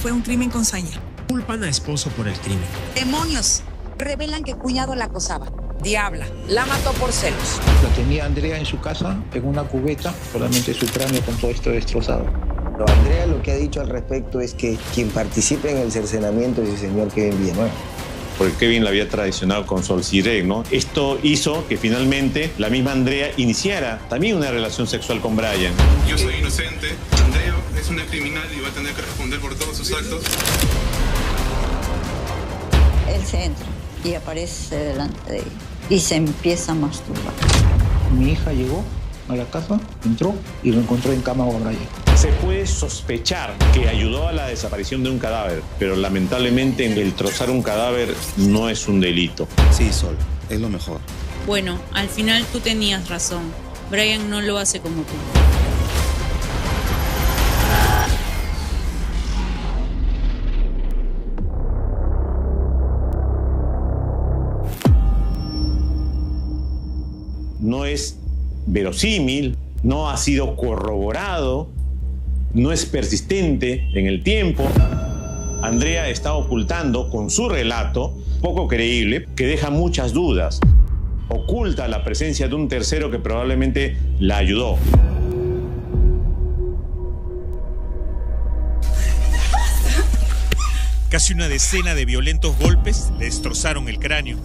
Fue un crimen con saña. Culpan a esposo por el crimen. Demonios. Revelan que cuñado la acosaba. Diabla. La mató por celos. Lo tenía Andrea en su casa, en una cubeta, solamente su cráneo con todo esto destrozado. Pero Andrea lo que ha dicho al respecto es que quien participe en el cercenamiento es el señor Kevin Villanueva. Porque Kevin la había traicionado con Sol Siret, ¿no? Esto hizo que finalmente la misma Andrea iniciara también una relación sexual con Brian. Yo soy inocente, Andrea es una criminal y va a tener que responder por todos sus actos. Él se entra y aparece delante de ella y se empieza a masturbar. Mi hija llegó a la casa, entró y lo encontró en cama con Brian. Se puede sospechar que ayudó a la desaparición de un cadáver, pero lamentablemente el trozar un cadáver no es un delito. Sí, Sol, es lo mejor. Bueno, al final tú tenías razón. Brian no lo hace como tú. No es verosímil, no ha sido corroborado, no es persistente en el tiempo. Andrea está ocultando con su relato, poco creíble, que deja muchas dudas. Oculta la presencia de un tercero que probablemente la ayudó. Casi una decena de violentos golpes le destrozaron el cráneo.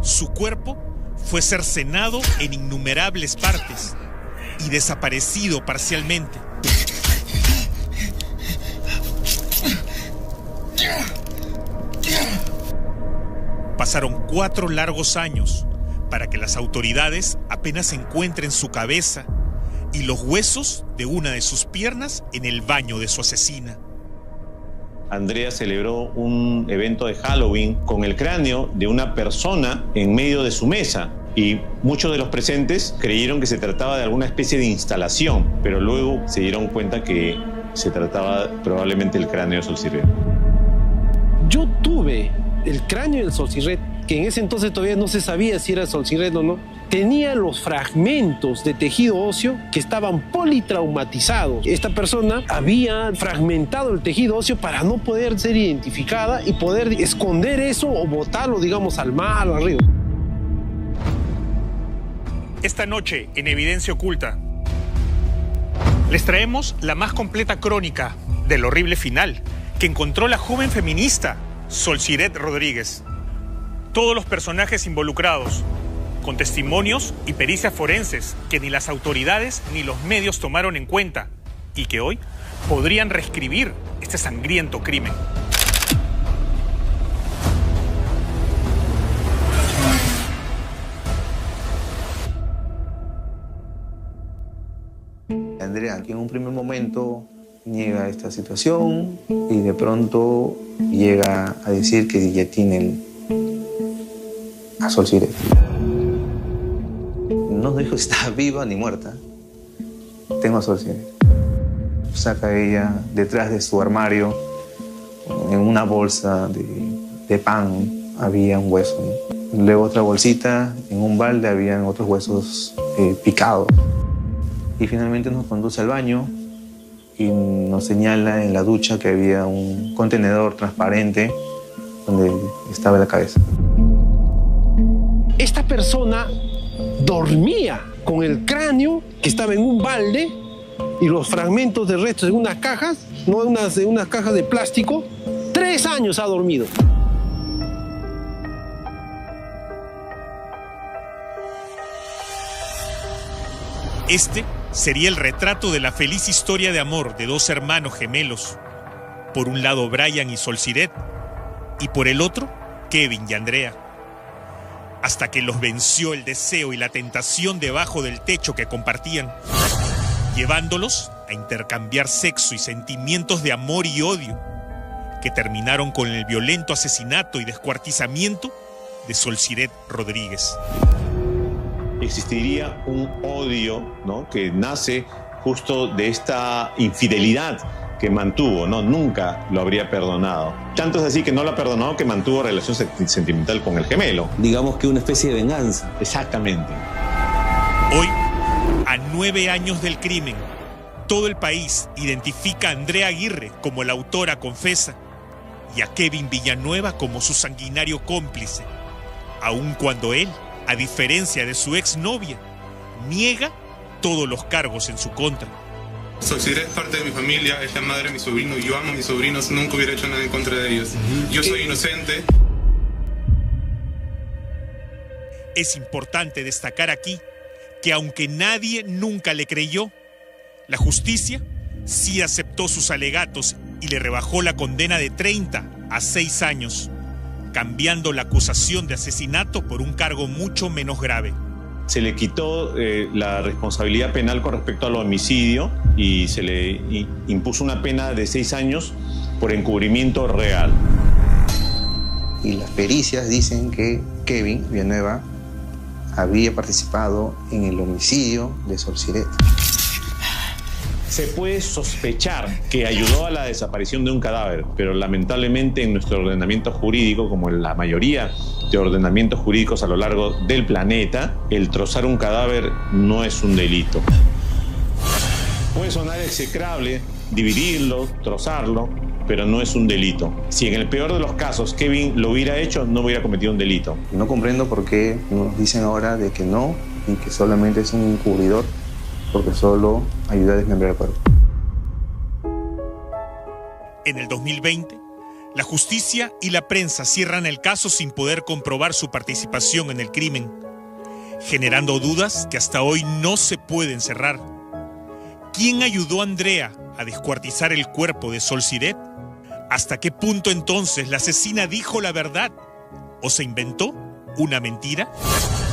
Su cuerpo fue cercenado en innumerables partes y desaparecido parcialmente. Pasaron 4 largos años para que las autoridades apenas encuentren su cabeza y los huesos de una de sus piernas en el baño de su asesina. Andrea celebró un evento de Halloween con el cráneo de una persona en medio de su mesa y muchos de los presentes creyeron que se trataba de alguna especie de instalación, pero luego se dieron cuenta que se trataba probablemente del cráneo de Sol Siret. Yo tuve el cráneo del Sol Siret, que en ese entonces todavía no se sabía si era Sol Siret o no. Tenía los fragmentos de tejido óseo que estaban politraumatizados. Esta persona había fragmentado el tejido óseo para no poder ser identificada y poder esconder eso o botarlo, digamos, al mar o al río. Esta noche, en Evidencia Oculta, les traemos la más completa crónica del horrible final que encontró la joven feminista Sol Siret Rodríguez. Todos los personajes involucrados, con testimonios y pericias forenses que ni las autoridades ni los medios tomaron en cuenta y que hoy podrían reescribir este sangriento crimen. Andrea, que en un primer momento niega esta situación y de pronto llega a decir que ya tiene a Sol Siret. No dijo si estaba viva ni muerta. Tengo a Sol Siret. Saca ella detrás de su armario, en una bolsa de pan, había un hueso, ¿no? Luego otra bolsita, en un balde habían otros huesos picados. Y finalmente nos conduce al baño y nos señala en la ducha que había un contenedor transparente donde estaba la cabeza. Esta persona dormía con el cráneo que estaba en un balde y los fragmentos de restos en unas cajas, no en unas cajas de plástico. 3 años ha dormido. Este sería el retrato de la feliz historia de amor de 2 hermanos gemelos. Por un lado Brian y Sol Siret, y por el otro Kevin y Andrea. Hasta que los venció el deseo y la tentación debajo del techo que compartían, llevándolos a intercambiar sexo y sentimientos de amor y odio, que terminaron con el violento asesinato y descuartizamiento de Sol Siret Rodríguez. Existiría un odio, ¿no?, que nace justo de esta infidelidad que mantuvo, ¿no? Nunca lo habría perdonado. Tanto es así que no lo perdonó que mantuvo relación sentimental con el gemelo. Digamos que una especie de venganza. Exactamente. Hoy, A 9 años del crimen, todo el país identifica a Andrea Aguirre como la autora confesa y a Kevin Villanueva como su sanguinario cómplice, aun cuando él, a diferencia de su exnovia, niega todos los cargos en su contra. Solsiret es parte de mi familia, es la madre de mi sobrino, yo amo a mis sobrinos, nunca hubiera hecho nada en contra de ellos. Yo soy inocente. Es importante destacar aquí que aunque nadie nunca le creyó, la justicia sí aceptó sus alegatos y le rebajó la condena de 30 a 6 años, cambiando la acusación de asesinato por un cargo mucho menos grave. Se le quitó la responsabilidad penal con respecto al homicidio y se le impuso una pena de 6 años por encubrimiento real. Y las pericias dicen que Kevin Villanueva había participado en el homicidio de Solsiret. Se puede sospechar que ayudó a la desaparición de un cadáver, pero lamentablemente en nuestro ordenamiento jurídico, como en la mayoría de ordenamientos jurídicos a lo largo del planeta, el trozar un cadáver no es un delito. Puede sonar execrable dividirlo, trozarlo, pero no es un delito. Si en el peor de los casos Kevin lo hubiera hecho, no hubiera cometido un delito. No comprendo por qué nos dicen ahora de que no y que solamente es un encubridor, porque solo ayuda a desmembrar el cuerpo. En el 2020, la justicia y la prensa cierran el caso sin poder comprobar su participación en el crimen, generando dudas que hasta hoy no se pueden cerrar. ¿Quién ayudó a Andrea a descuartizar el cuerpo de Solsiret? ¿Hasta qué punto entonces la asesina dijo la verdad? ¿O se inventó una mentira?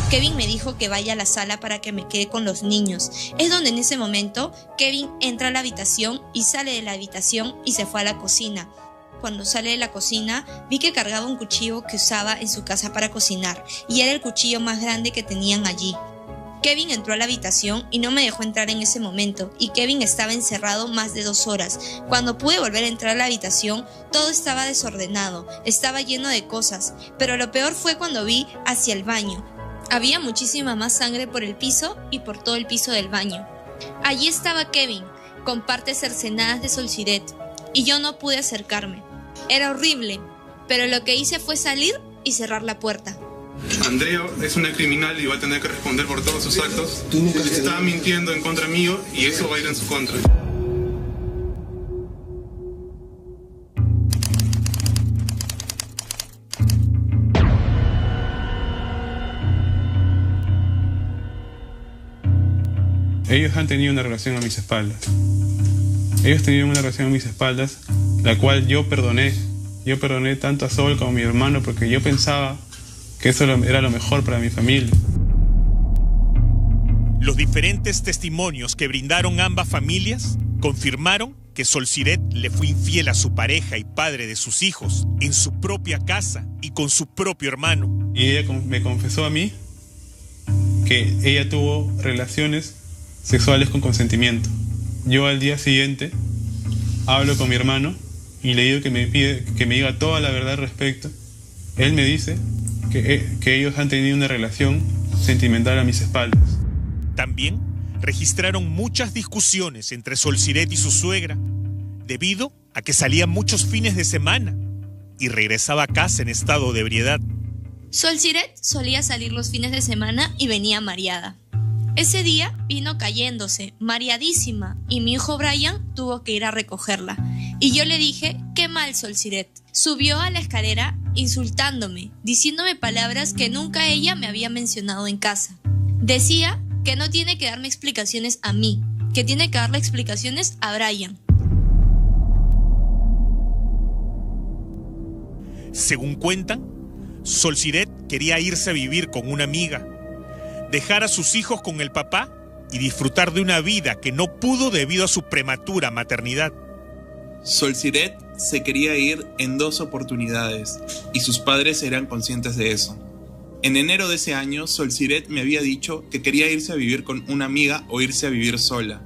Kevin me dijo que vaya a la sala para que me quede con los niños. Es donde en ese momento Kevin entra a la habitación y sale de la habitación y se fue a la cocina. Cuando sale de la cocina vi que cargaba un cuchillo que usaba en su casa para cocinar y era el cuchillo más grande que tenían allí. Kevin entró a la habitación y no me dejó entrar en ese momento y Kevin estaba encerrado más de 2 horas. Cuando pude volver a entrar a la habitación, todo estaba desordenado, estaba lleno de cosas, pero lo peor fue cuando vi hacia el baño. Había muchísima más sangre por el piso y por todo el piso del baño. Allí estaba Kevin, con partes cercenadas de Solsiret, y yo no pude acercarme. Era horrible, pero lo que hice fue salir y cerrar la puerta. Andrea es una criminal y va a tener que responder por todos sus actos. Estaba mintiendo en contra mío y eso va a ir en su contra. Ellos han tenido una relación a mis espaldas. Ellos tenían una relación a mis espaldas, la cual yo perdoné. Yo perdoné tanto a Sol como a mi hermano porque yo pensaba que eso era lo mejor para mi familia. Los diferentes testimonios que brindaron ambas familias confirmaron que Solsiret le fue infiel a su pareja y padre de sus hijos en su propia casa y con su propio hermano. Y ella me confesó a mí que ella tuvo relaciones sexuales con consentimiento. Yo al día siguiente hablo con mi hermano y le digo que me pide que me diga toda la verdad al respecto. Él me dice que ellos han tenido una relación sentimental a mis espaldas. También registraron muchas discusiones entre Solsiret y su suegra, debido a que salía muchos fines de semana y regresaba a casa en estado de ebriedad. Solsiret solía salir los fines de semana y venía mareada. Ese día vino cayéndose, mareadísima, y mi hijo Brian tuvo que ir a recogerla. Y yo le dije, qué mal Solsiret. Subió a la escalera insultándome, diciéndome palabras que nunca ella me había mencionado en casa. Decía que no tiene que darme explicaciones a mí, que tiene que darle explicaciones a Brian. Según cuentan, Solsiret quería irse a vivir con una amiga, dejar a sus hijos con el papá y disfrutar de una vida que no pudo debido a su prematura maternidad. Solsiret se quería ir en 2 oportunidades y sus padres eran conscientes de eso. En enero de ese año, Solsiret me había dicho que quería irse a vivir con una amiga o irse a vivir sola.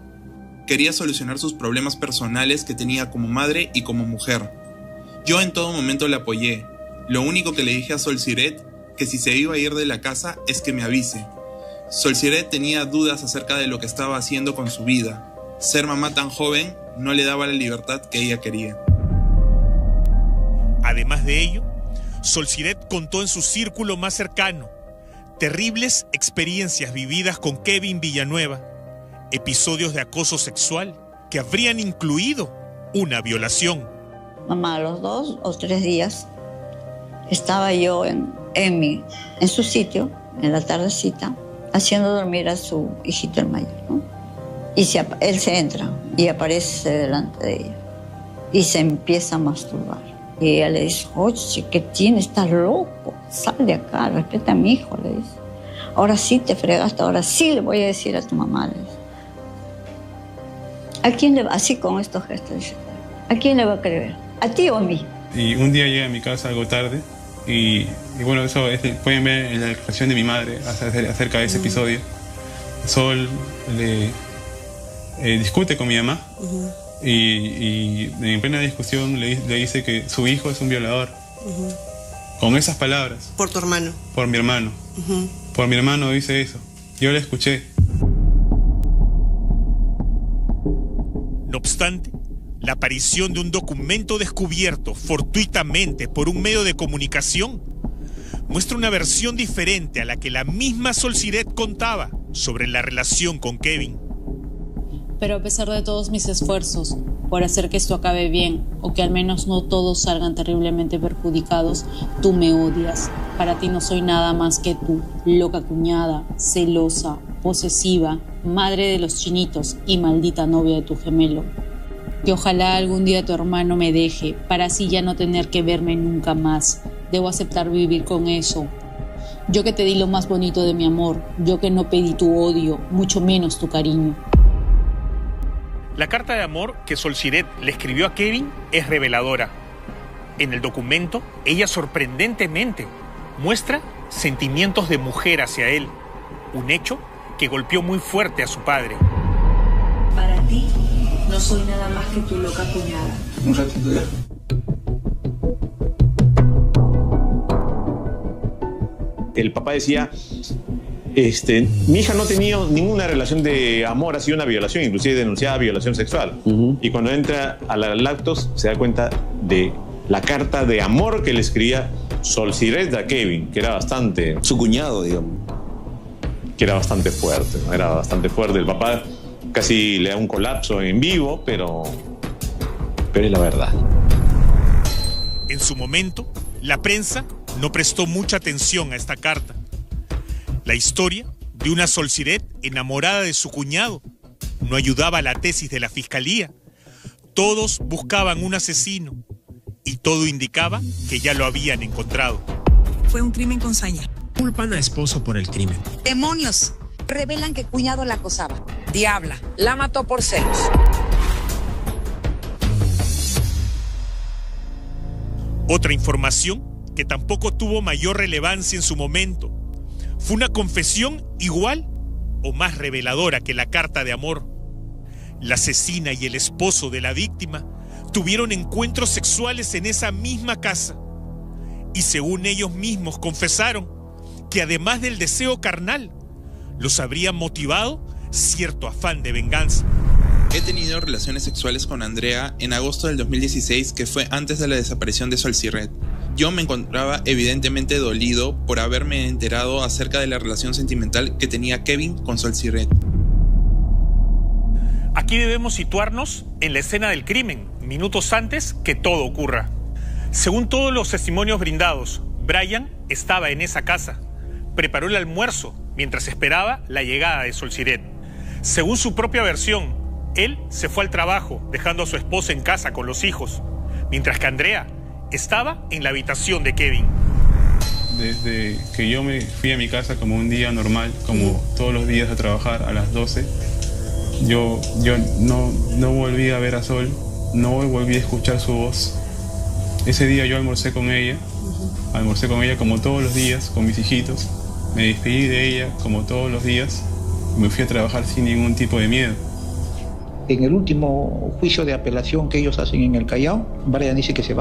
Quería solucionar sus problemas personales que tenía como madre y como mujer. Yo en todo momento la apoyé. Lo único que le dije a Solsiret, que si se iba a ir de la casa es que me avise. Solsiret tenía dudas acerca de lo que estaba haciendo con su vida. Ser mamá tan joven no le daba la libertad que ella quería. Además de ello, Solsiret contó en su círculo más cercano terribles experiencias vividas con Kevin Villanueva, episodios de acoso sexual que habrían incluido una violación. Mamá, a los 2 o 3 días estaba yo en su sitio, en la tardecita, haciendo dormir a su hijito el mayor, ¿no? Y él se entra y aparece delante de ella y se empieza a masturbar. Y ella le dice, oye, ¿qué tienes? ¿Estás loco? Sal de acá, respeta a mi hijo, le dice. Ahora sí te fregaste, ahora sí le voy a decir a tu mamá, le dice. ¿A quién le va? Así con estos gestos, dice. ¿A quién le va a creer? ¿A ti o a mí? Y un día llegué a mi casa algo tarde y bueno, eso pueden ver en la declaración de mi madre acerca de ese episodio. Sol le discute con mi mamá y en plena discusión le dice que su hijo es un violador. Con esas palabras. ¿Por tu hermano? Por mi hermano. Por mi hermano dice eso. Yo le escuché. No obstante, la aparición de un documento descubierto fortuitamente por un medio de comunicación muestra una versión diferente a la que la misma Solsiret contaba sobre la relación con Kevin. Pero a pesar de todos mis esfuerzos por hacer que esto acabe bien, o que al menos no todos salgan terriblemente perjudicados, tú me odias. Para ti no soy nada más que tú, loca cuñada, celosa, posesiva, madre de los chinitos y maldita novia de tu gemelo. Que ojalá algún día tu hermano me deje, para así ya no tener que verme nunca más. Debo aceptar vivir con eso. Yo que te di lo más bonito de mi amor, yo que no pedí tu odio, mucho menos tu cariño. La carta de amor que Solsiret le escribió a Kevin es reveladora. En el documento, ella sorprendentemente muestra sentimientos de mujer hacia él, un hecho que golpeó muy fuerte a su padre. Para ti, no soy nada más que tu loca cuñada. Un ratito ya. El papá decía, mi hija no ha tenido ninguna relación de amor, ha sido una violación, inclusive denunciada violación sexual. Y cuando entra a la Lactos se da cuenta de la carta de amor que le escribía Solsiret a Kevin, que era bastante... Su cuñado, digamos. Que era bastante fuerte, ¿no? Era bastante fuerte. El papá casi le da un colapso en vivo, pero es la verdad. En su momento, la prensa no prestó mucha atención a esta carta. La historia de una Solsiret enamorada de su cuñado no ayudaba a la tesis de la fiscalía. Todos buscaban un asesino y todo indicaba que ya lo habían encontrado. Fue un crimen con saña. Culpan a esposo por el crimen. Demonios. Revelan que cuñado la acosaba. Diabla. La mató por celos. Otra información que tampoco tuvo mayor relevancia en su momento fue una confesión igual o más reveladora que la carta de amor. La asesina y el esposo de la víctima tuvieron encuentros sexuales en esa misma casa y según ellos mismos confesaron que además del deseo carnal, los habría motivado cierto afán de venganza. He tenido relaciones sexuales con Andrea en agosto del 2016, que fue antes de la desaparición de Solsiret. Yo me encontraba evidentemente dolido por haberme enterado acerca de la relación sentimental que tenía Kevin con Solsiret. Aquí debemos situarnos en la escena del crimen, minutos antes que todo ocurra. Según todos los testimonios brindados, Brian estaba en esa casa. Preparó el almuerzo mientras esperaba la llegada de Solsiret. Según su propia versión, él se fue al trabajo, dejando a su esposa en casa con los hijos, mientras que Andrea estaba en la habitación de Kevin. Desde que yo me fui a mi casa como un día normal, como todos los días a trabajar a las 12, yo no volví a ver a Sol, no volví a escuchar su voz. Ese día yo almorcé con ella como todos los días, con mis hijitos. Me despedí de ella como todos los días y me fui a trabajar sin ningún tipo de miedo. En el último juicio de apelación que ellos hacen en el Callao, Brian dice que se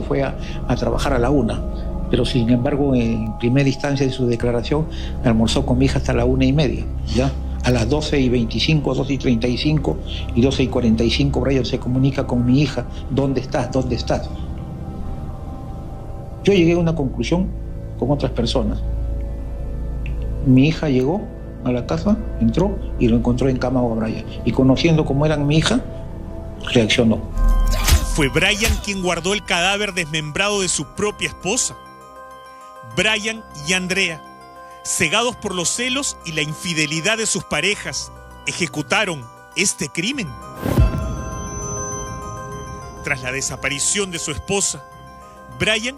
fue a trabajar a la 1. pero sin embargo en primera instancia de su declaración almorzó con mi hija hasta la 1:30, ¿ya? A las 12:25, 12:35 y 12:45 Brian se comunica con mi hija: ¿dónde estás? ¿Dónde estás? Yo llegué a una conclusión con otras personas. Mi hija llegó a la casa, entró y lo encontró en cama a Brian. Y conociendo cómo era mi hija, reaccionó. Fue Brian quien guardó el cadáver desmembrado de su propia esposa. Brian y Andrea, cegados por los celos y la infidelidad de sus parejas, ejecutaron este crimen. Tras la desaparición de su esposa, Brian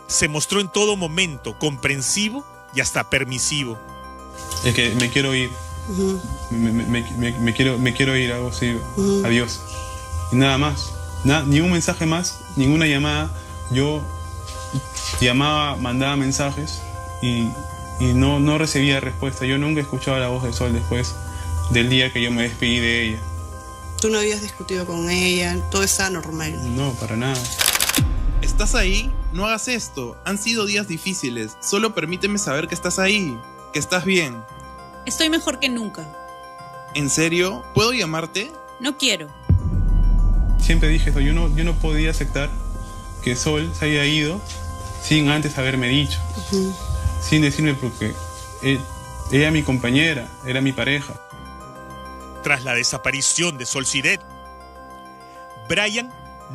se mostró en todo momento comprensivo y hasta permisivo. Es que me quiero ir. Me quiero ir, algo así. Adiós. Y nada más. Ni un mensaje más, ninguna llamada. Yo llamaba, mandaba mensajes y no recibía respuesta. Yo nunca escuchaba la voz de Sol después del día que yo me despedí de ella. ¿Tú no habías discutido con ella? Todo estaba normal. No, para nada. ¿Estás ahí? No hagas esto. Han sido días difíciles. Solo permíteme saber que estás ahí, que estás bien. Estoy mejor que nunca. ¿En serio? ¿Puedo llamarte? No quiero. Siempre dije eso. Yo no podía aceptar que Sol se haya ido sin antes haberme dicho. Sin decirme, porque ella era mi compañera, era mi pareja. Tras la desaparición de Solsiret, Brian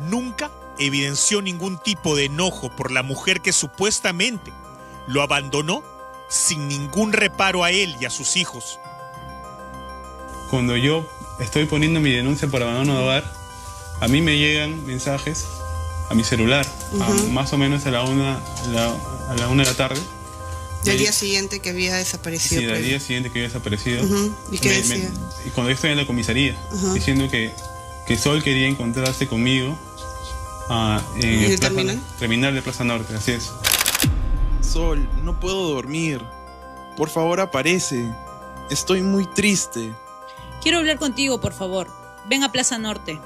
nunca evidenció ningún tipo de enojo por la mujer que supuestamente lo abandonó sin ningún reparo a él y a sus hijos. Cuando yo estoy poniendo mi denuncia por abandono de hogar, a mí me llegan mensajes a mi celular, más o menos a la 1 de la tarde. Del día siguiente que había desaparecido. Sí, del día siguiente que había desaparecido. ¿Y qué decía? Y cuando yo estoy en la comisaría, diciendo que Sol quería encontrarse conmigo en el terminal de Plaza Norte, así es. Sol, no puedo dormir. Por favor, aparece. Estoy muy triste. Quiero hablar contigo, por favor. Ven a Plaza Norte.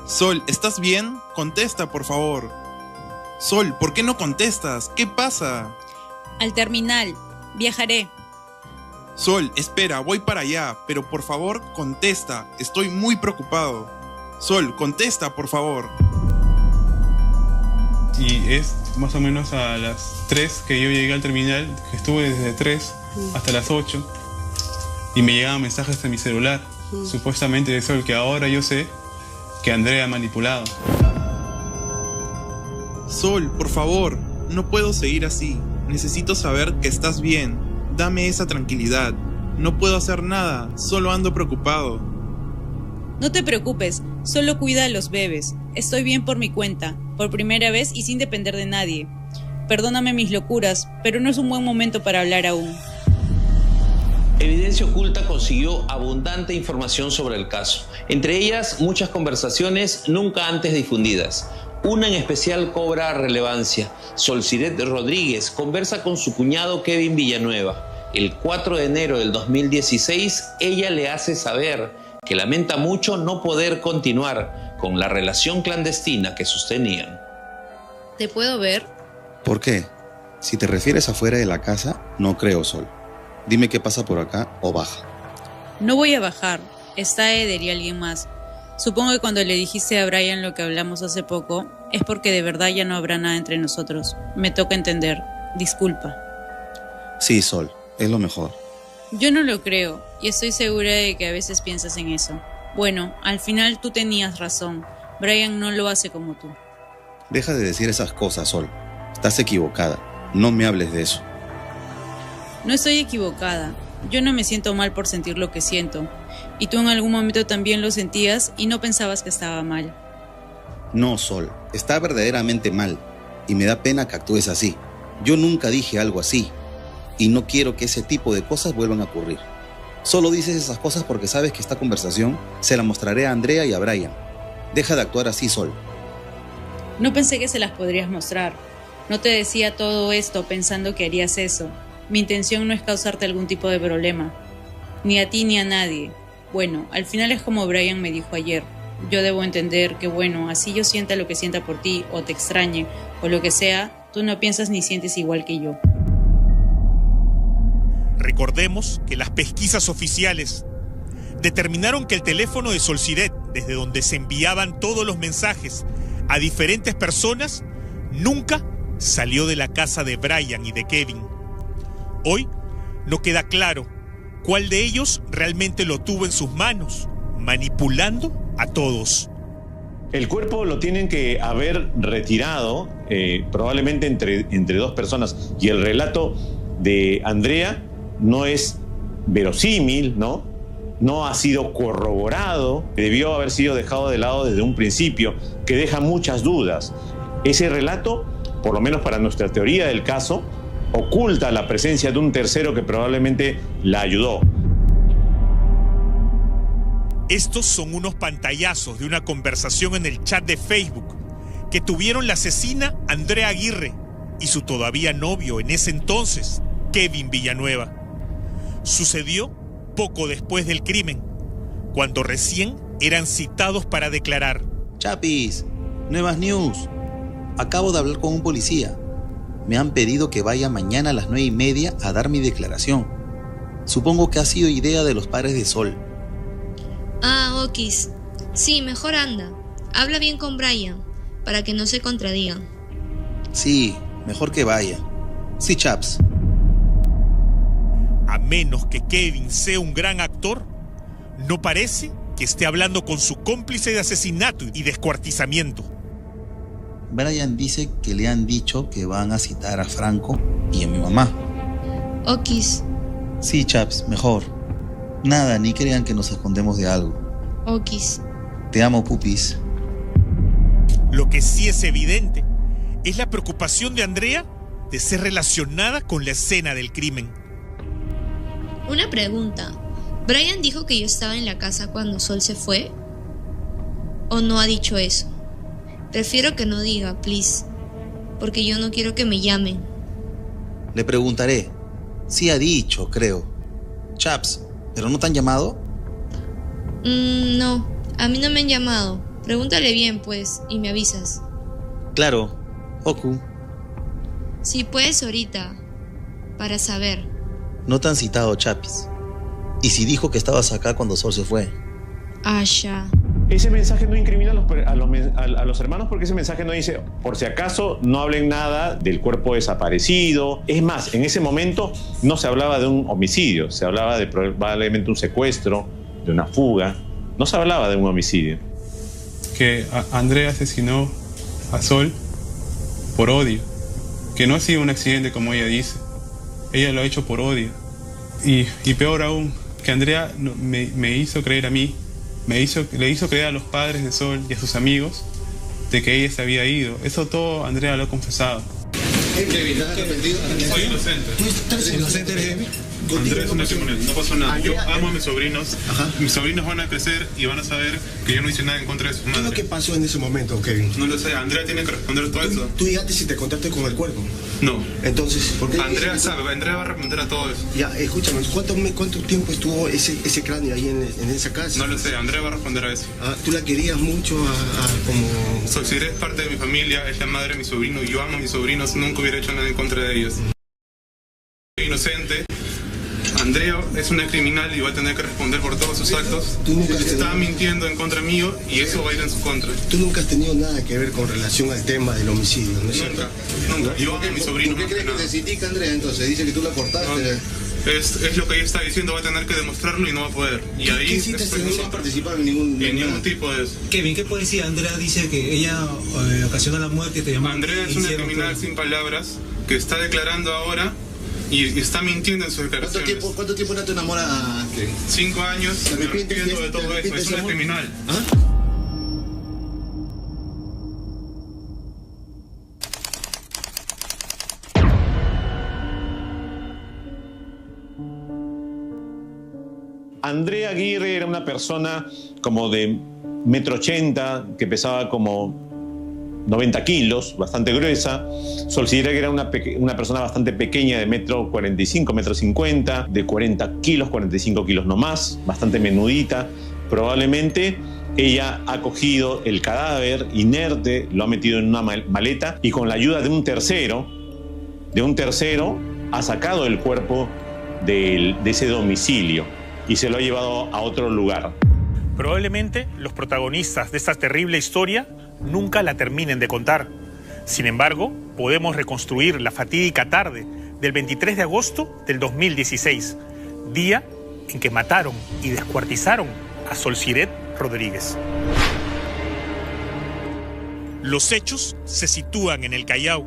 Sol, ¿estás bien? Contesta, por favor. Sol, ¿por qué no contestas? ¿Qué pasa? Al terminal. Viajaré. Sol, espera, voy para allá, pero por favor, contesta. Estoy muy preocupado. Sol, contesta, por favor. Y es más o menos a las 3 que yo llegué al terminal, que estuve desde 3 hasta las 8, y me llegaban mensajes a mi celular, supuestamente de Sol, que ahora yo sé que Andrea ha manipulado. Sol, por favor, no puedo seguir así. Necesito saber que estás bien. Dame esa tranquilidad. No puedo hacer nada, solo ando preocupado. No te preocupes, solo cuida a los bebés. Estoy bien por mi cuenta, por primera vez y sin depender de nadie. Perdóname mis locuras, pero no es un buen momento para hablar aún. Evidencia Oculta consiguió abundante información sobre el caso, entre ellas muchas conversaciones nunca antes difundidas. Una en especial cobra relevancia. Solsiret Rodríguez conversa con su cuñado Kevin Villanueva. El 4 de enero del 2016, ella le hace saber que lamenta mucho no poder continuar con la relación clandestina que sostenían. ¿Te puedo ver? ¿Por qué? Si te refieres afuera de la casa, no creo, Sol. Dime qué pasa por acá o baja. No voy a bajar. Está Eder y alguien más. Supongo que cuando le dijiste a Brian lo que hablamos hace poco, es porque de verdad ya no habrá nada entre nosotros. Me toca entender. Disculpa. Sí, Sol, es lo mejor. Yo no lo creo, y estoy segura de que a veces piensas en eso. Bueno, al final tú tenías razón. Brian no lo hace como tú. Deja de decir esas cosas, Sol. Estás equivocada. No me hables de eso. No estoy equivocada. Yo no me siento mal por sentir lo que siento. Y tú en algún momento también lo sentías y no pensabas que estaba mal. No, Sol. Está verdaderamente mal. Y me da pena que actúes así. Yo nunca dije algo así. Y no quiero que ese tipo de cosas vuelvan a ocurrir. Solo dices esas cosas porque sabes que esta conversación se la mostraré a Andrea y a Brian. Deja de actuar así, Sol. No pensé que se las podrías mostrar. No te decía todo esto pensando que harías eso. Mi intención no es causarte algún tipo de problema. Ni a ti ni a nadie. Bueno, al final es como Brian me dijo ayer. Yo debo entender que bueno, así yo sienta lo que sienta por ti, o te extrañe, o lo que sea, Tú no piensas ni sientes igual que yo. Recordemos que las pesquisas oficiales determinaron que el teléfono de Solciret, desde donde se enviaban todos los mensajes a diferentes personas, nunca salió de la casa de Brian y de Kevin. Hoy no queda claro cuál de ellos realmente lo tuvo en sus manos, manipulando a todos. El cuerpo lo tienen que haber retirado, probablemente entre dos personas, y el relato de Andrea no es verosímil, ¿no? No ha sido corroborado, debió haber sido dejado de lado desde un principio, que deja muchas dudas. Ese relato, por lo menos para nuestra teoría del caso, oculta la presencia de un tercero que probablemente la ayudó. Estos son unos pantallazos de una conversación en el chat de Facebook que tuvieron la asesina Andrea Aguirre y su todavía novio en ese entonces, Kevin Villanueva. Sucedió poco después del crimen, cuando recién eran citados para declarar. Chapis, nuevas news. Acabo de hablar con un policía. Me han pedido que vaya mañana a las 9:30 a dar mi declaración. Supongo que ha sido idea de los padres de Sol. Ah, Okis. Sí, mejor anda. Habla bien con Brian, para que no se contradigan. Sí, mejor que vaya. Sí, Chaps. A menos que Kevin sea un gran actor, no parece que esté hablando con su cómplice de asesinato y descuartizamiento. Brian dice que le han dicho que van a citar a Franco y a mi mamá. Okis. Sí, Chaps, mejor. Nada, ni crean que nos escondemos de algo. Okis. Te amo, pupis. Lo que sí es evidente es la preocupación de Andrea de ser relacionada con la escena del crimen. Una pregunta. ¿Brian dijo que yo estaba en la casa cuando Sol se fue? ¿O no ha dicho eso? Prefiero que no diga, please, porque yo no quiero que me llamen. Le preguntaré. Sí ha dicho, creo. Chaps, ¿pero no te han llamado? No, a mí no me han llamado. Pregúntale bien, pues, y me avisas. Claro, Oku. Si puedes ahorita, para saber. No te han citado, Chapis. ¿Y si dijo que estabas acá cuando Sol se fue? Ya. Ese mensaje no incrimina a los hermanos, porque ese mensaje no dice, por si acaso no hablen nada del cuerpo desaparecido. Es más, en ese momento no se hablaba de un homicidio, se hablaba de probablemente un secuestro, de una fuga. No se hablaba de un homicidio. Que Andrea asesinó a Sol por odio, que no ha sido un accidente como ella dice. Ella lo ha hecho por odio. Y peor aún, que Andrea me hizo creer a mí, le hizo creer a los padres de Sol y a sus amigos de que ella se había ido. Eso todo Andrea lo ha confesado. Soy inocente. ¿Tú estás inocente, David? Andrea es una criminal, no pasó nada. Yo amo a mis sobrinos. Ajá. Mis sobrinos van a crecer y van a saber que yo no hice nada en contra de sus madres. ¿Qué es lo que pasó en ese momento, Kevin? No lo sé, Andrea tiene que responder todo eso. ¿Tú llegaste si te contaste con el cuerpo? No. Entonces, ¿por qué? Andrea sabe, Andrea va a responder a todo eso. Ya, escúchame, ¿cuánto tiempo estuvo ese cráneo ahí en esa casa? No lo sé, Andrea va a responder a eso. ¿Tú la querías mucho como...? Solciret es parte de mi familia, es la madre de mi sobrino, y yo amo a mis sobrinos, nunca hubiera hecho nada en contra de ellos. Soy inocente. Andrea es una criminal y va a tener que responder por todos sus actos. Estaba mintiendo en contra mío y eso va a ir en su contra. Tú nunca has tenido nada que ver con relación al tema del homicidio, ¿no es cierto? Nunca. Yo amo a mi sobrino. ¿Por qué crees que te critica, Andrea, entonces? Dice que tú la cortaste. No, es lo que ella está diciendo, va a tener que demostrarlo y no va a poder. Y ahí ¿Qué hiciste si no has participado en ningún tipo de eso? Kevin, ¿qué puede decir? Andrea dice que ella ocasionó la muerte y te llamó. Andrea es una criminal sin palabras que está declarando ahora y está mintiendo en sus declaraciones. ¿Cuánto tiempo no te enamora, Kevin? 5 años, me arrepiento de todo eso, es una criminal. Andrea Aguirre era una persona como de 1,80 m, que pesaba como 90 kilos, bastante gruesa. Solciret era una persona bastante pequeña, de 1,45 m, 1,50 m, de 40 kilos, 45 kilos no más, bastante menudita. Probablemente ella ha cogido el cadáver inerte, lo ha metido en una maleta y con la ayuda de un tercero, ha sacado el cuerpo de ese domicilio y se lo ha llevado a otro lugar. Probablemente los protagonistas de esta terrible historia nunca la terminen de contar. Sin embargo, podemos reconstruir la fatídica tarde del 23 de agosto del 2016, día en que mataron y descuartizaron a Solciret Rodríguez. Los hechos se sitúan en el Callao,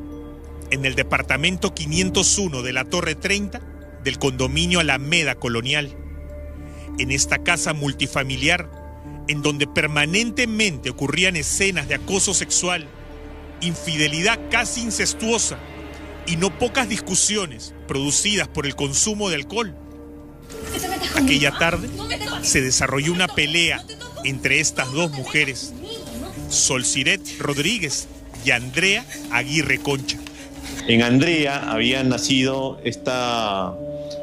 en el departamento 501 de la Torre 30 del condominio Alameda Colonial. En esta casa multifamiliar, en donde permanentemente ocurrían escenas de acoso sexual, infidelidad casi incestuosa y no pocas discusiones producidas por el consumo de alcohol. Aquella tarde se desarrolló una pelea entre estas dos mujeres, Solciret Rodríguez y Andrea Aguirre Concha. En Andrea había nacido esta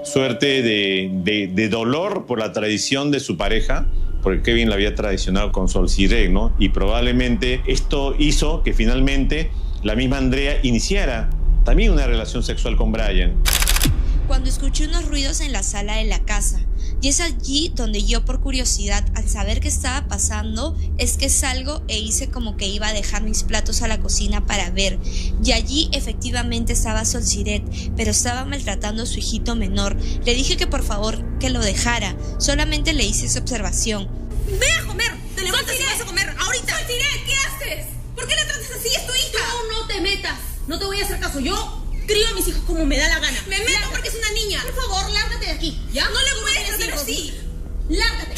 suerte de dolor por la traición de su pareja, porque Kevin la había traicionado con Solciret, ¿no? Y probablemente esto hizo que finalmente la misma Andrea iniciara también una relación sexual con Brian. Cuando escuché unos ruidos en la sala de la casa, y es allí donde yo, por curiosidad, al saber qué estaba pasando, es que salgo e hice como que iba a dejar mis platos a la cocina para ver, y allí efectivamente estaba Solciret, pero estaba maltratando a su hijito menor. Le dije que por favor que lo dejara, solamente le hice esa observación. ¡Ve a comer! ¡Te levantas y vas a comer ahorita! Solciret, ¿qué haces? ¿Por qué la tratas así? ¡Es tu hija! Tú no te metas, no te voy a hacer caso. Yo crío a mis hijos como me da la gana. Me meto porque es una niña. Por favor, lárgate de aquí, ¿ya? No le puedes hacer así. Lárgate.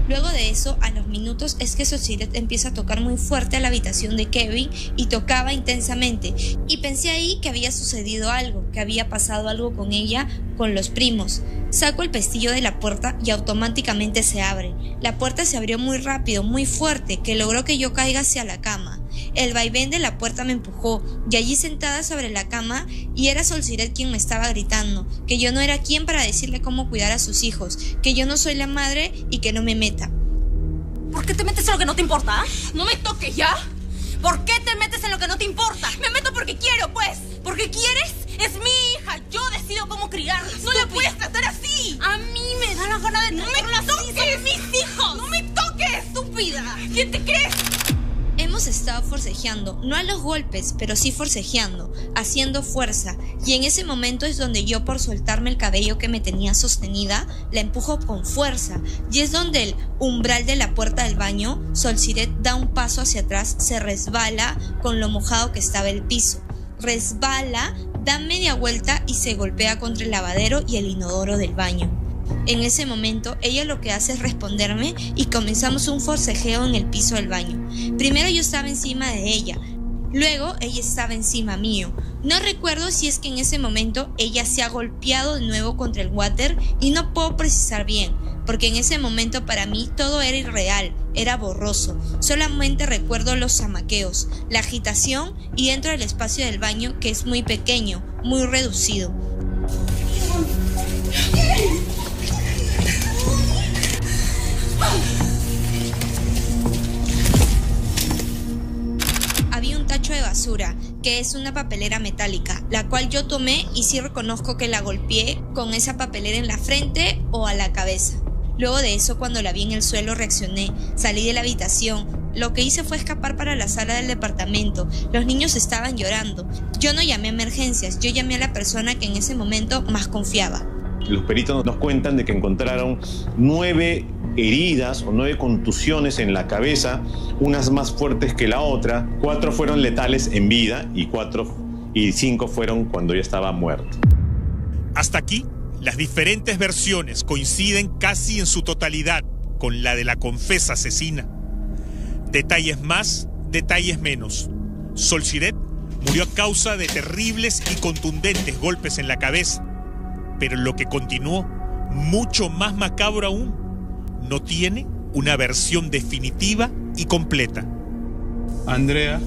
Luego de eso, a los minutos, es que Solciret empieza a tocar muy fuerte a la habitación de Kevin y tocaba intensamente. Y pensé ahí que había sucedido algo, que había pasado algo con ella, con los primos. Saco el pestillo de la puerta y automáticamente se abre. La puerta se abrió muy rápido, muy fuerte, que logró que yo caiga hacia la cama. El vaivén de la puerta me empujó y allí sentada sobre la cama, y era Solciret quien me estaba gritando, que yo no era quien para decirle cómo cuidar a sus hijos, que yo no soy la madre y que no me meta. ¿Por qué te metes en lo que no te importa? ¡No me toques, ya! ¿Por qué te metes en lo que no te importa? Me meto porque quiero, pues. ¿Porque quieres? Es mi hija. Yo decido cómo criarla. No la puedes tratar así. A mí me da la gana de tratarla así. ¡No me toques! ¡Son mis hijos! ¡No me toques, estúpida! ¿Quién te crees? Hemos estado forcejeando, no a los golpes, pero sí forcejeando, haciendo fuerza, y en ese momento es donde yo, por soltarme el cabello que me tenía sostenida, la empujo con fuerza, y es donde el umbral de la puerta del baño, Solciret da un paso hacia atrás, se resbala con lo mojado que estaba el piso, resbala, da media vuelta y se golpea contra el lavadero y el inodoro del baño. En ese momento, ella lo que hace es responderme y comenzamos un forcejeo en el piso del baño. Primero yo estaba encima de ella, luego ella estaba encima mío. No recuerdo si es que en ese momento ella se ha golpeado de nuevo contra el water y no puedo precisar bien, porque en ese momento para mí todo era irreal, era borroso. Solamente recuerdo los zamaqueos, la agitación y dentro del espacio del baño, que es muy pequeño, muy reducido. Había un tacho de basura, que es una papelera metálica, la cual yo tomé y sí reconozco que la golpeé con esa papelera en la frente o a la cabeza. Luego de eso, cuando la vi en el suelo, reaccioné, salí de la habitación. Lo que hice fue escapar para la sala del departamento. Los niños estaban llorando. Yo no llamé a emergencias, yo llamé a la persona que en ese momento más confiaba. Los peritos nos cuentan de que encontraron 9 heridas o 9 contusiones en la cabeza, unas más fuertes que la otra. 4 fueron letales en vida y 5 fueron cuando ya estaba muerto. Hasta aquí, las diferentes versiones coinciden casi en su totalidad con la de la confesa asesina. Detalles más, detalles menos. Solciret murió a causa de terribles y contundentes golpes en la cabeza. Pero lo que continuó, mucho más macabro aún, no tiene una versión definitiva y completa. Andrea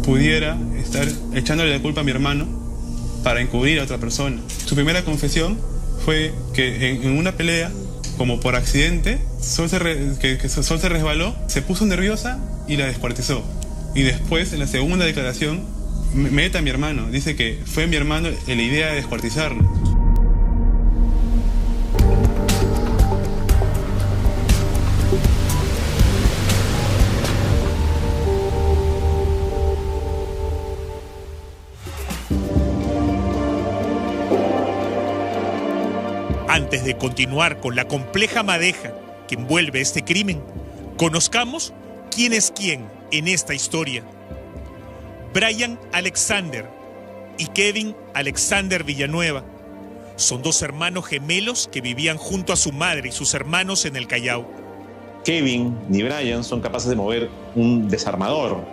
pudiera estar echándole la culpa a mi hermano para encubrir a otra persona. Su primera confesión fue que en una pelea como por accidente, Sol se resbaló, se puso nerviosa y la descuartizó. Y después, en la segunda declaración, mete a mi hermano. Dice que fue mi hermano la idea de descuartizarla. Antes de continuar con la compleja madeja que envuelve este crimen, conozcamos quién es quién en esta historia. Brian Alexander y Kevin Alexander Villanueva son dos hermanos gemelos que vivían junto a su madre y sus hermanos en el Callao. Kevin ni Brian son capaces de mover un desarmador,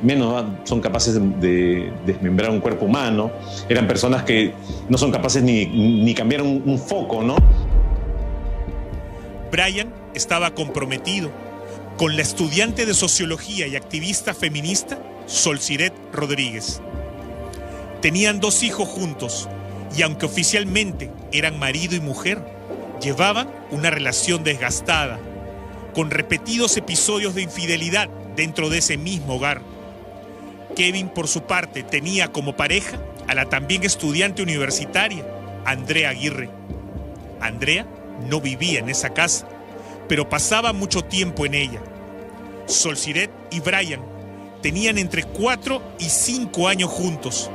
menos son capaces de desmembrar un cuerpo humano. Eran personas que no son capaces ni cambiar un foco, ¿no? Brian estaba comprometido con la estudiante de sociología y activista feminista Solsiret Rodríguez. Tenían 2 hijos juntos y aunque oficialmente eran marido y mujer, llevaban una relación desgastada, con repetidos episodios de infidelidad dentro de ese mismo hogar. Kevin, por su parte, tenía como pareja a la también estudiante universitaria, Andrea Aguirre. Andrea no vivía en esa casa, pero pasaba mucho tiempo en ella. Solsiret y Brian tenían entre 4 y 5 años juntos.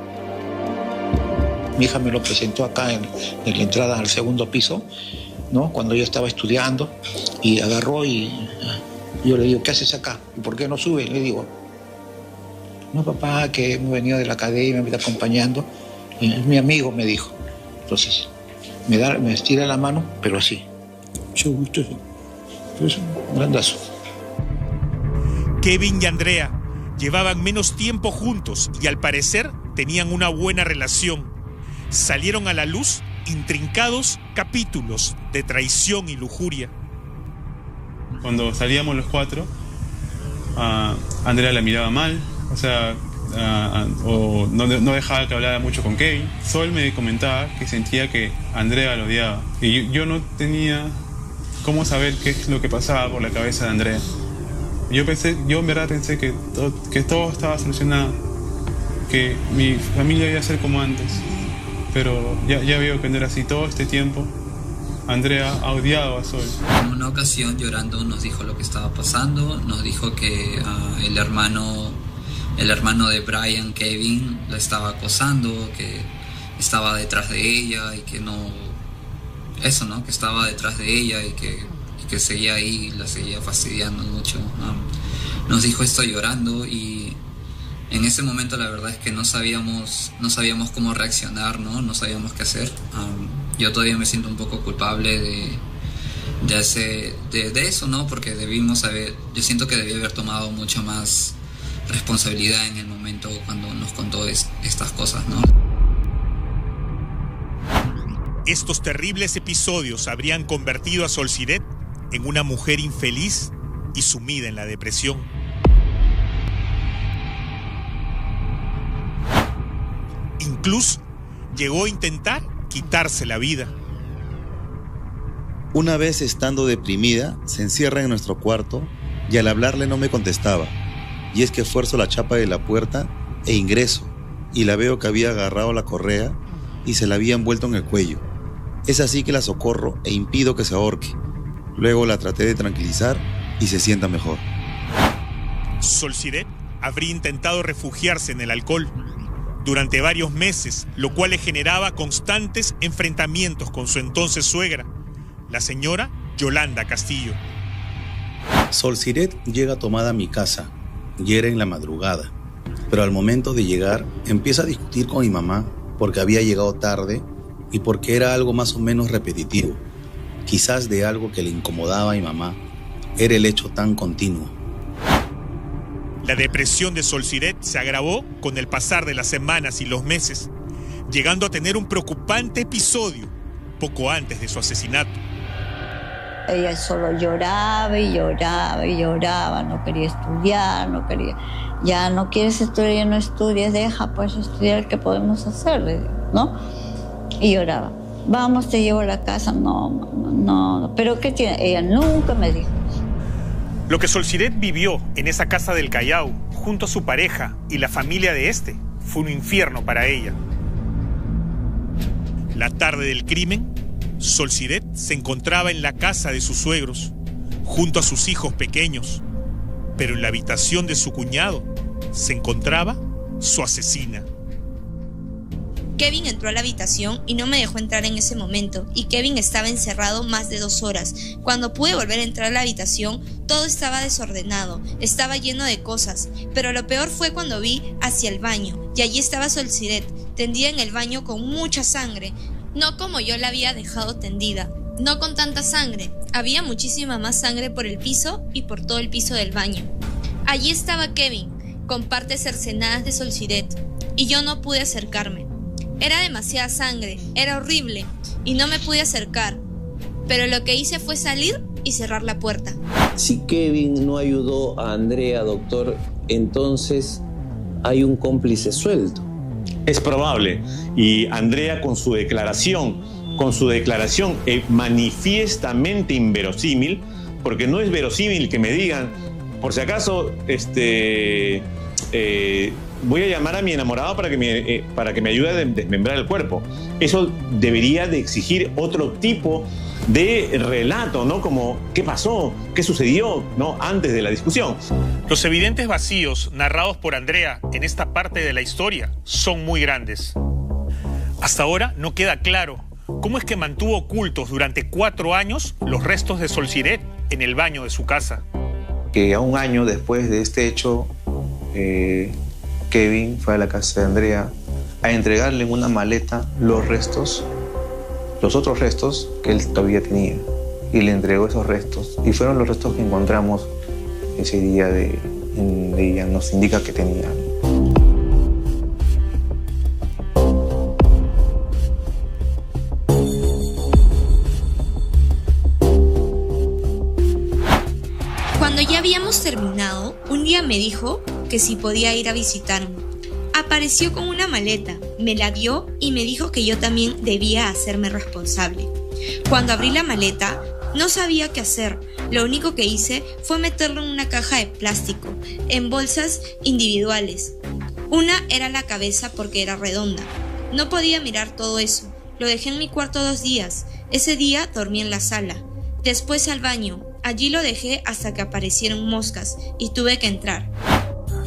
Mi hija me lo presentó acá en la entrada al segundo piso, ¿no? Cuando yo estaba estudiando, y agarró y yo le digo, ¿qué haces acá? ¿Y por qué no subes? Le digo, no, papá, que hemos venido de la academia, me está acompañando. Y es mi amigo, me dijo. Entonces, me estira la mano, pero así. Mucho gusto. Es un grandazo. Kevin y Andrea llevaban menos tiempo juntos y al parecer tenían una buena relación. Salieron a la luz intrincados capítulos de traición y lujuria. Cuando salíamos los 4, Andrea la miraba mal, o sea, o no dejaba que hablara mucho con Kevin. Sol me comentaba que sentía que Andrea lo odiaba. Y yo no tenía cómo saber qué es lo que pasaba por la cabeza de Andrea. Yo en verdad pensé que todo estaba solucionado, que mi familia iba a ser como antes. Pero ya veo que no era así. Todo este tiempo Andrea ha odiado a Sol. En una ocasión, llorando, nos dijo lo que estaba pasando. Nos dijo que el hermano de Brian, Kevin, la estaba acosando, que estaba detrás de ella y que no... Eso, ¿no? Que estaba detrás de ella y que seguía ahí, la seguía fastidiando mucho. Nos dijo esto llorando y en ese momento la verdad es que no sabíamos cómo reaccionar, no sabíamos qué hacer. Yo todavía me siento un poco culpable de eso, ¿no? Porque yo siento que debí haber tomado mucha más responsabilidad en el momento cuando nos contó estas cosas, ¿no? Estos terribles episodios habrían convertido a Solsiret en una mujer infeliz y sumida en la depresión. Incluso llegó a intentar quitarse la vida. Una vez estando deprimida, se encierra en nuestro cuarto y al hablarle no me contestaba. Y es que fuerzo la chapa de la puerta e ingreso y la veo que había agarrado la correa y se la había envuelto en el cuello. Es así que la socorro e impido que se ahorque. Luego la traté de tranquilizar y se sienta mejor. Solsiret habría intentado refugiarse en el alcohol durante varios meses, lo cual le generaba constantes enfrentamientos con su entonces suegra, la señora Yolanda Castillo. Solsiret llega tomada a mi casa y era en la madrugada, pero al momento de llegar empieza a discutir con mi mamá porque había llegado tarde y porque era algo más o menos repetitivo, quizás de algo que le incomodaba a mi mamá, era el hecho tan continuo. La depresión de Solsiret se agravó con el pasar de las semanas y los meses, llegando a tener un preocupante episodio poco antes de su asesinato. Ella solo lloraba y lloraba y lloraba, no quería estudiar, no quería... Ya no quieres estudiar, ya no estudies, deja pues estudiar, ¿qué podemos hacer? ¿No? Y lloraba. vamos, te llevo a la casa. No, pero ¿qué tiene? Ella nunca me dijo. Lo que Solciret vivió en esa casa del Callao, junto a su pareja y la familia de este, fue un infierno para ella. La tarde del crimen, Solciret se encontraba en la casa de sus suegros, junto a sus hijos pequeños, pero en la habitación de su cuñado se encontraba su asesina. Kevin entró a la habitación y no me dejó entrar en ese momento, y Kevin estaba encerrado más de 2 horas. Cuando pude volver a entrar a la habitación, todo estaba desordenado, estaba lleno de cosas, pero lo peor fue cuando vi hacia el baño, y allí estaba Solciret, tendida en el baño con mucha sangre, no como yo la había dejado tendida, no con tanta sangre, había muchísima más sangre por el piso y por todo el piso del baño. Allí estaba Kevin, con partes cercenadas de Solciret, y yo no pude acercarme. Era demasiada sangre, era horrible, y no me pude acercar, pero lo que hice fue salir y cerrar la puerta. Si Kevin no ayudó a Andrea, doctor, entonces hay un cómplice suelto. Es probable, y Andrea con su declaración manifiestamente inverosímil, porque no es verosímil que me digan, por si acaso, voy a llamar a mi enamorado para que me ayude a desmembrar el cuerpo. Eso debería de exigir otro tipo de relato, ¿no? Como, ¿qué pasó? ¿Qué sucedió? ¿No? Antes de la discusión. Los evidentes vacíos narrados por Andrea en esta parte de la historia son muy grandes. Hasta ahora no queda claro cómo es que mantuvo ocultos durante 4 años los restos de Solciret en el baño de su casa. Que a un año después de este hecho, Kevin fue a la casa de Andrea a entregarle en una maleta los otros restos que él todavía tenía. Y le entregó esos restos. Y fueron los restos que encontramos ese día ella nos indica que tenía. Cuando ya habíamos terminado, un día me dijo que si podía ir a visitarme. Apareció con una maleta, me la dio y me dijo que yo también debía hacerme responsable. Cuando abrí la maleta, no sabía qué hacer. Lo único que hice fue meterlo en una caja de plástico, en bolsas individuales. Una era la cabeza porque era redonda. No podía mirar todo eso. Lo dejé en mi cuarto 2 días. Ese día dormí en la sala. Después al baño. Allí lo dejé hasta que aparecieron moscas y tuve que entrar.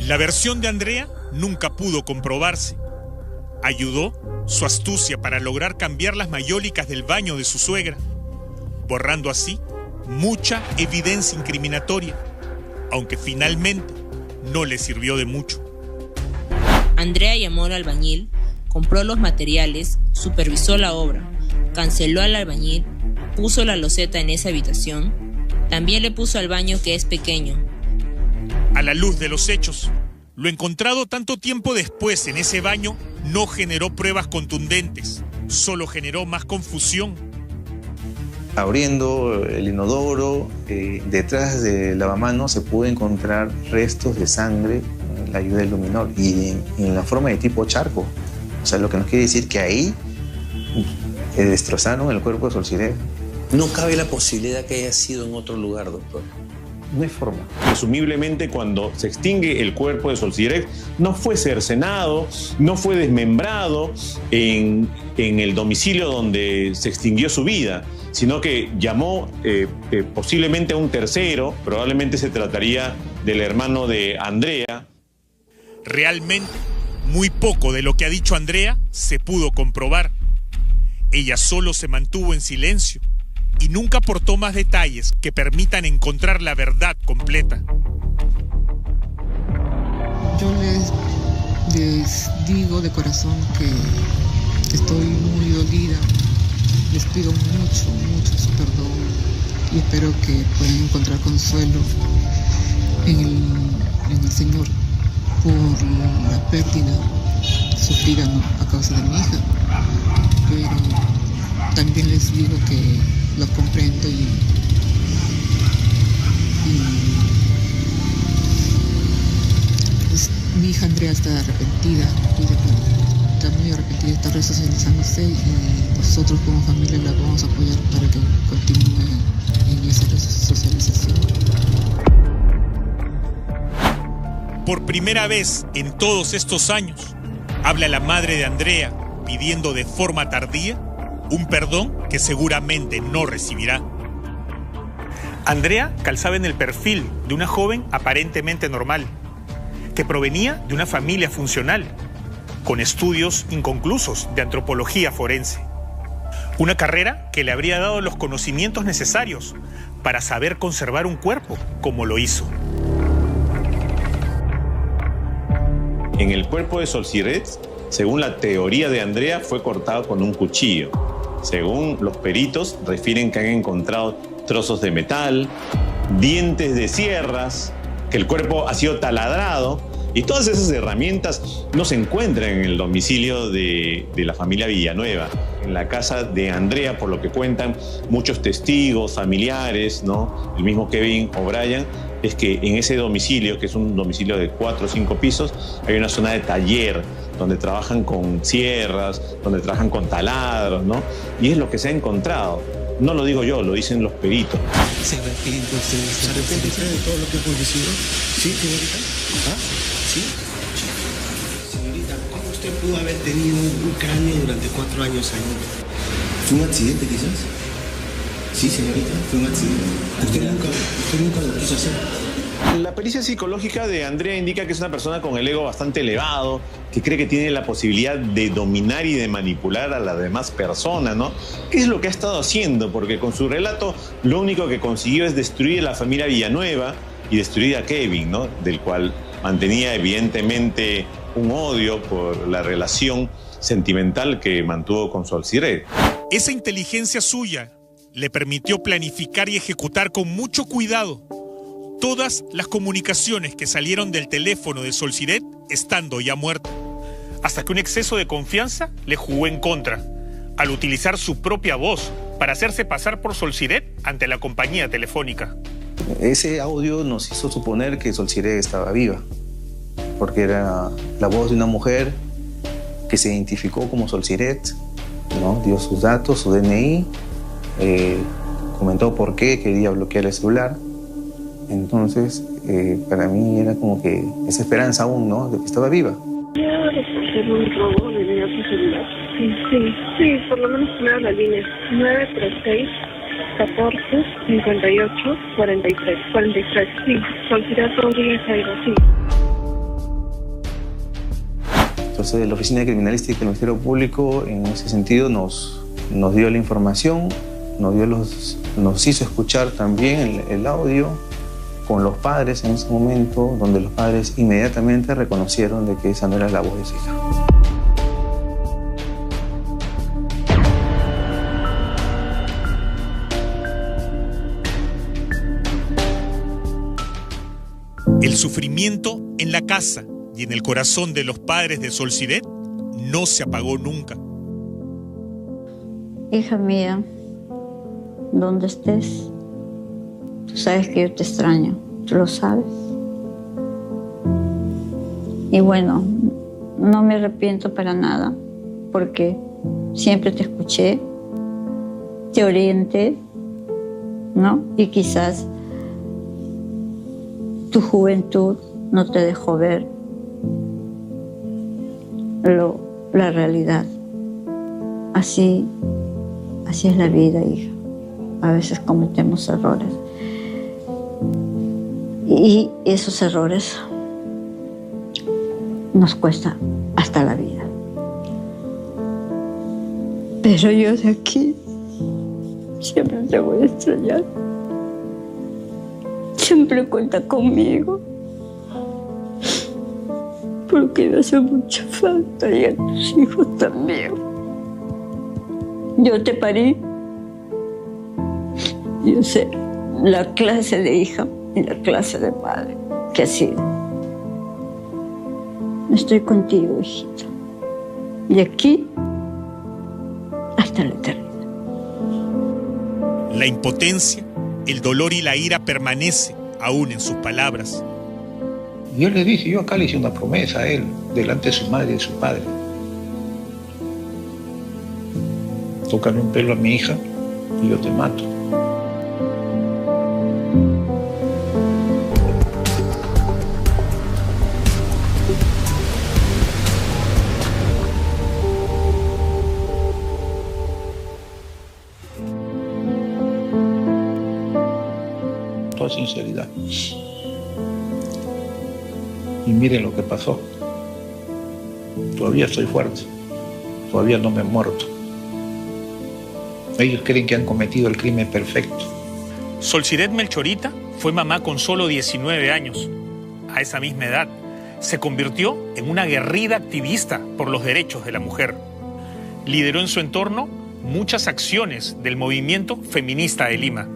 La versión de Andrea nunca pudo comprobarse. Ayudó su astucia para lograr cambiar las mayólicas del baño de su suegra, borrando así mucha evidencia incriminatoria, aunque finalmente no le sirvió de mucho. Andrea llamó al albañil, compró los materiales, supervisó la obra, canceló al albañil, puso la loseta en esa habitación, también le puso al baño que es pequeño. A la luz de los hechos, lo encontrado tanto tiempo después en ese baño no generó pruebas contundentes, solo generó más confusión. Abriendo el inodoro, detrás del lavamanos se pudo encontrar restos de sangre en la ayuda del luminol y en la forma de tipo charco. O sea, lo que nos quiere decir que ahí destrozaron el cuerpo de Solciret. No cabe la posibilidad que haya sido en otro lugar, doctor. No hay forma. Presumiblemente cuando se extingue el cuerpo de Solciret no fue cercenado, no fue desmembrado en el domicilio donde se extinguió su vida, sino que llamó posiblemente a un tercero, probablemente se trataría del hermano de Andrea. Realmente, muy poco de lo que ha dicho Andrea se pudo comprobar. Ella solo se mantuvo en silencio y nunca aportó más detalles que permitan encontrar la verdad completa. Yo les digo de corazón que estoy muy dolida. Les pido mucho su perdón y espero que puedan encontrar consuelo en el Señor por la pérdida sufrida, ¿no?, a causa de mi hija. Pero también les digo que los comprendo y pues, mi hija Andrea está arrepentida, está muy arrepentida, está resocializándose y nosotros como familia la vamos a apoyar para que continúe en esa socialización. Por primera vez en todos estos años, habla la madre de Andrea pidiendo de forma tardía un perdón que seguramente no recibirá. Andrea calzaba en el perfil de una joven aparentemente normal, que provenía de una familia funcional, con estudios inconclusos de antropología forense. Una carrera que le habría dado los conocimientos necesarios para saber conservar un cuerpo como lo hizo. En el cuerpo de Solsiret, según la teoría de Andrea, fue cortado con un cuchillo. Según los peritos, refieren que han encontrado trozos de metal, dientes de sierras, que el cuerpo ha sido taladrado, y todas esas herramientas no se encuentran en el domicilio de la familia Villanueva. En la casa de Andrea, por lo que cuentan muchos testigos, familiares, ¿no? El mismo Kevin O'Brien, es que en ese domicilio, que es un domicilio de 4 o 5 pisos, hay una zona de taller donde trabajan con sierras, donde trabajan con taladros, ¿no? Y es lo que se ha encontrado. No lo digo yo, lo dicen los peritos. ¿Se arrepiente usted? ¿Se arrepiente usted de todo lo que ha acontecido? ¿Sí, señorita? ¿Ah? ¿Sí? Señorita, ¿cómo usted pudo haber tenido un cráneo durante 4 años ahí? ¿Fue un accidente quizás? Sí, señorita, fue un accidente. Usted nunca lo quiso hacer. La pericia psicológica de Andrea indica que es una persona con el ego bastante elevado, que cree que tiene la posibilidad de dominar y de manipular a las demás personas, ¿no? ¿Qué es lo que ha estado haciendo? Porque con su relato lo único que consiguió es destruir a la familia Villanueva y destruir a Kevin, ¿no? Del cual mantenía evidentemente un odio por la relación sentimental que mantuvo con Solsiret. Esa inteligencia suya le permitió planificar y ejecutar con mucho cuidado todas las comunicaciones que salieron del teléfono de Solsiret estando ya muerta, hasta que un exceso de confianza le jugó en contra, al utilizar su propia voz para hacerse pasar por Solsiret ante la compañía telefónica. Ese audio nos hizo suponer que Solsiret estaba viva, porque era la voz de una mujer que se identificó como Solsiret, ¿no? Dio sus datos, su DNI, comentó por qué quería bloquear el celular. Entonces, para mí era como que esa esperanza aún, ¿no?, de que estaba viva. Hacer un robo de mi otro celular. Sí, por lo menos primero la línea 936 14 58 43. Sí, Solsiret Rodríguez Jairo, sí. Entonces, la Oficina de Criminalística del Ministerio Público, en ese sentido, nos dio la información, nos hizo escuchar también el audio con los padres en ese momento, donde los padres inmediatamente reconocieron de que esa no era la voz de su hija. El sufrimiento en la casa y en el corazón de los padres de Solsiret no se apagó nunca. Hija mía, donde estés, tú sabes que yo te extraño, tú lo sabes. Y bueno, no me arrepiento para nada, porque siempre te escuché, te orienté, ¿no? Y quizás tu juventud no te dejó ver la realidad. Así es la vida, hija. A veces cometemos errores. Y esos errores nos cuesta hasta la vida. Pero yo de aquí siempre te voy a extrañar. Siempre cuenta conmigo. Porque me hace mucha falta y a tus hijos también. Yo te parí. Yo sé la clase de hija y la clase de madre que ha sido. Estoy contigo, hijita. De aquí hasta la eternidad. La impotencia, el dolor y la ira permanecen aún en sus palabras. Yo le dije, yo acá le hice una promesa a él, delante de su madre y de su padre. tócame un pelo a mi hija y yo te mato. Toda sinceridad. Y miren lo que pasó. Todavía estoy fuerte. Todavía no me he muerto. Ellos creen que han cometido el crimen perfecto. Solciret Melchorita fue mamá con solo 19 años. A esa misma edad, se convirtió en una aguerrida activista por los derechos de la mujer. Lideró en su entorno muchas acciones del movimiento feminista de Lima.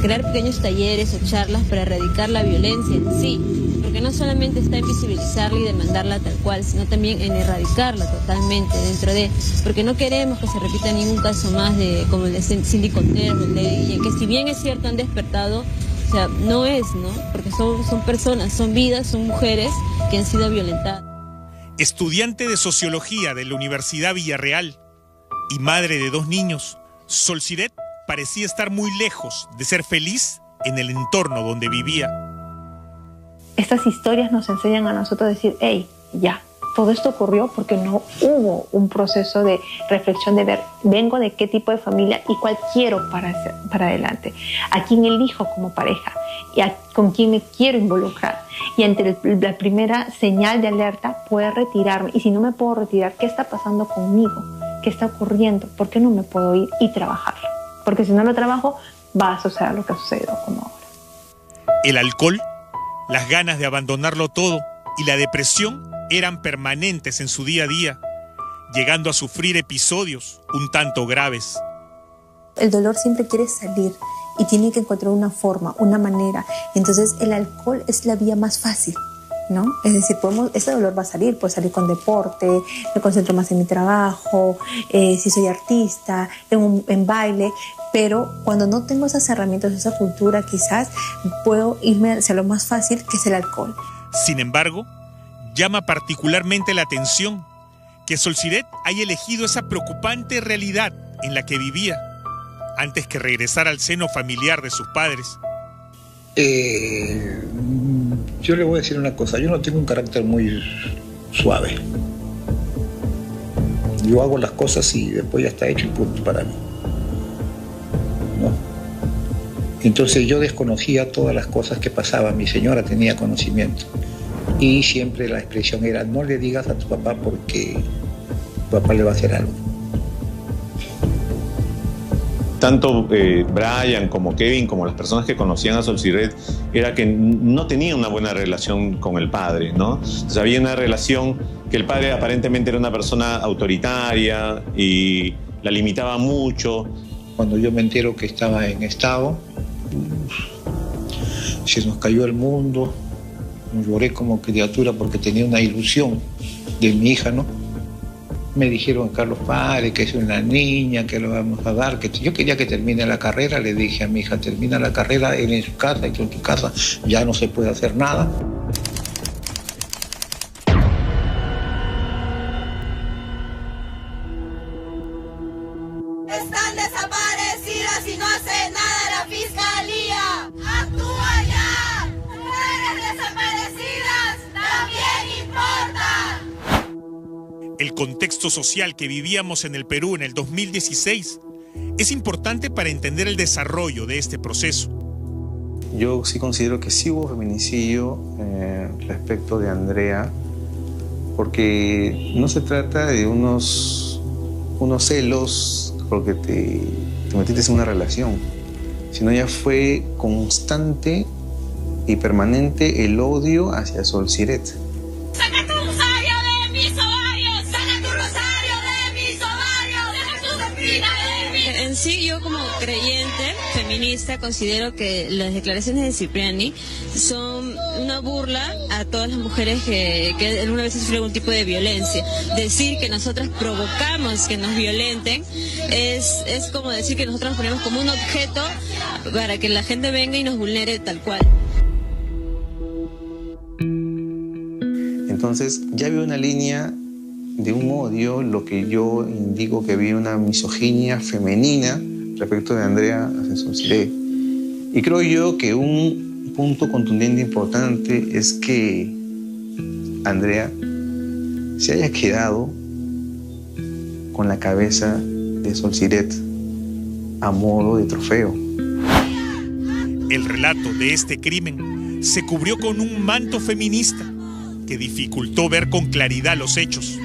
Crear pequeños talleres o charlas para erradicar la violencia en sí, porque no solamente está en visibilizarla y demandarla tal cual, sino también en erradicarla totalmente dentro de, porque no queremos que se repita ningún caso más de como el de Cindy Contreras, el de Guillén, que si bien es cierto han despertado, o sea, no es, ¿no? Porque son personas, son vidas, son mujeres que han sido violentadas. Estudiante de Sociología de la Universidad Villarreal y madre de 2 niños, Solciret parecía estar muy lejos de ser feliz en el entorno donde vivía. Estas historias nos enseñan a nosotros a decir, hey, ya, todo esto ocurrió porque no hubo un proceso de reflexión de ver, vengo de qué tipo de familia y cuál quiero para adelante, a quién elijo como pareja y con quién me quiero involucrar. Y ante la primera señal de alerta, poder retirarme. Y si no me puedo retirar, ¿qué está pasando conmigo? ¿Qué está ocurriendo? ¿Por qué no me puedo ir y trabajarlo? Porque si no lo trabajo, va a suceder lo que ha sucedido como ahora. El alcohol, las ganas de abandonarlo todo y la depresión eran permanentes en su día a día, llegando a sufrir episodios un tanto graves. El dolor siempre quiere salir y tiene que encontrar una forma, una manera. Entonces el alcohol es la vía más fácil, ¿no? Es decir, ese dolor va a salir, puede salir con deporte, me concentro más en mi trabajo, si soy artista, en baile, pero cuando no tengo esas herramientas, esa cultura, quizás puedo irme hacia lo más fácil, que es el alcohol. Sin embargo, llama particularmente la atención que Solciret haya elegido esa preocupante realidad en la que vivía antes que regresar al seno familiar de sus padres. Yo le voy a decir una cosa, yo no tengo un carácter muy suave. Yo hago las cosas y después ya está hecho y punto para mí. ¿No? Entonces yo desconocía todas las cosas que pasaban, mi señora tenía conocimiento. Y siempre la expresión era, no le digas a tu papá porque tu papá le va a hacer algo. Tanto Brian como Kevin, como las personas que conocían a Solciret, era que no tenía una buena relación con el padre, ¿no? Entonces había una relación que el padre aparentemente era una persona autoritaria y la limitaba mucho. Cuando yo me entero que estaba en estado, se nos cayó el mundo, lloré como criatura porque tenía una ilusión de mi hija, ¿no? Me dijeron, Carlos Pare, que es una niña, que lo vamos a dar, que yo quería que termine la carrera, le dije a mi hija, termina la carrera, él en su casa y tú en tu casa, ya no se puede hacer nada. Están desaparecidas y no hace nada la fiscalía. ¡Actúa ya! ¡Mujeres desaparecidas también importan! El contexto social que vivíamos en el Perú en el 2016 es importante para entender el desarrollo de este proceso. Yo sí considero que sí hubo feminicidio respecto de Andrea, porque no se trata de unos celos porque te metiste en una relación, sino ya fue constante y permanente el odio hacia Solciret. ¡Saca tu rosario de mis ovarios! ¡Saca tu rosario de mis ovarios! ¡Saca tu espina de mis... En sí, yo como creyente feminista considero que las declaraciones de Cipriani son una burla a todas las mujeres que alguna vez sufrieron algún tipo de violencia. Decir que nosotras provocamos que nos violenten es como decir que nosotros nos ponemos como un objeto para que la gente venga y nos vulnere tal cual. Entonces ya había una línea de un odio, lo que yo indico que había una misoginia femenina respecto de Andrea hacia Solciret. Y creo yo que un punto contundente importante es que Andrea se haya quedado con la cabeza de Solciret a modo de trofeo. El relato de este crimen se cubrió con un manto feminista que dificultó ver con claridad los hechos.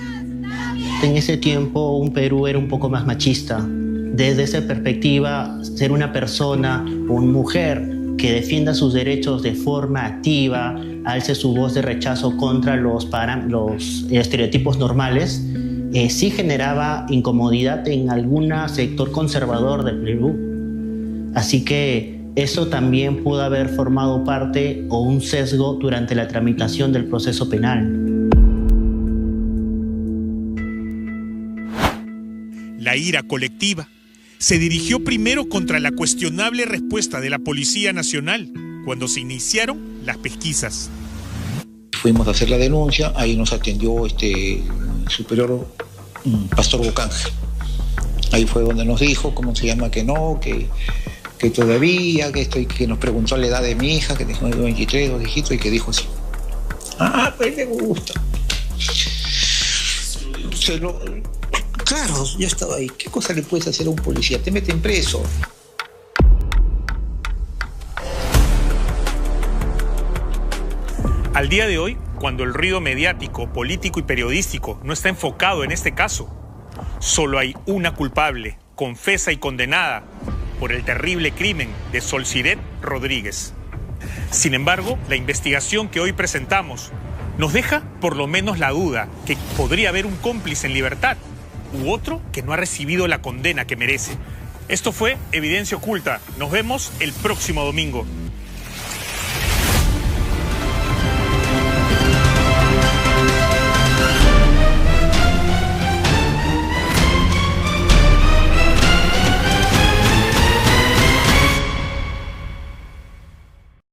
En ese tiempo un Perú era un poco más machista. Desde esa perspectiva, ser una persona o una mujer que defienda sus derechos de forma activa, alce su voz de rechazo contra los estereotipos normales, sí generaba incomodidad en algún sector conservador del Perú. Así que eso también pudo haber formado parte o un sesgo durante la tramitación del proceso penal. La ira colectiva se dirigió primero contra la cuestionable respuesta de la Policía Nacional cuando se iniciaron las pesquisas. Fuimos a hacer la denuncia, ahí nos atendió superior Pastor Bocanje. Ahí fue donde nos dijo, ¿cómo se llama? Que no, que todavía, que nos preguntó la edad de mi hija, que tengo 23, 2 hijitos, y que dijo así. Ah, pues le gusta. Claro, yo estaba ahí. ¿Qué cosa le puedes hacer a un policía? Te meten preso. Al día de hoy, cuando el ruido mediático, político y periodístico no está enfocado en este caso, solo hay una culpable, confesa y condenada por el terrible crimen de Solciret Rodríguez. Sin embargo, la investigación que hoy presentamos nos deja por lo menos la duda que podría haber un cómplice en libertad u otro que no ha recibido la condena que merece. Esto fue Evidencia Oculta. Nos vemos el próximo domingo.